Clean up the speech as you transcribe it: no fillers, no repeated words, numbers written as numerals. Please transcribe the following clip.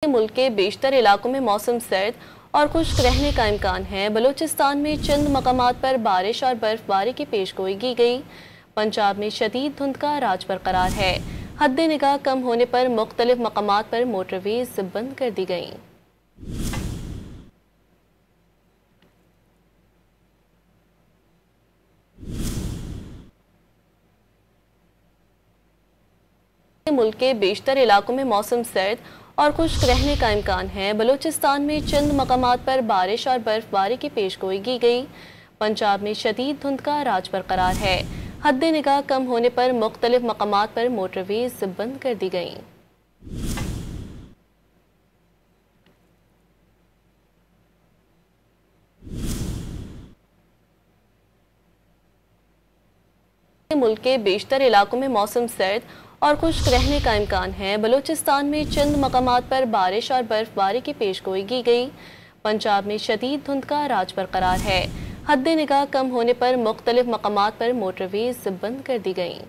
मुल्क के बेशतर इलाकों में मौसम सर्द और खुश्क रहने का इम्कान है। बलूचिस्तान में चंद मकामात पर बारिश और बर्फबारी की पेशगोई की गई। पंजाब में शदीद धुंध का राज बरकरार है। हद निगाह कम होने पर मुख्तलिफ मकामात पर मोटरवेज बंद कर दी गई। मुल्क के बेशतर इलाकों में मौसम सर्द और खुश्क रहने का इम्कान है। बलूचिस्तान में चंद मकामात पर बारिश और बर्फबारी की पेशगोई की गई। पंजाब में शदीद धुंध का राज बरकरार है। हद निगाह कम होने पर मुख्तलिफ मकामात पर मोटरवेज बंद कर दी गई। मुल्क के बेशतर इलाकों में मौसम सर्द और खुश्क रहने का इम्कान है। बलूचिस्तान में चंद मकामात पर बारिश और बर्फबारी की पेशगोई की गई। पंजाब में शदीद धुंध का राज बरकरार है। हद निगाह कम होने पर मुख्तलिफ मकामात पर मोटरवेज बंद कर दी गई।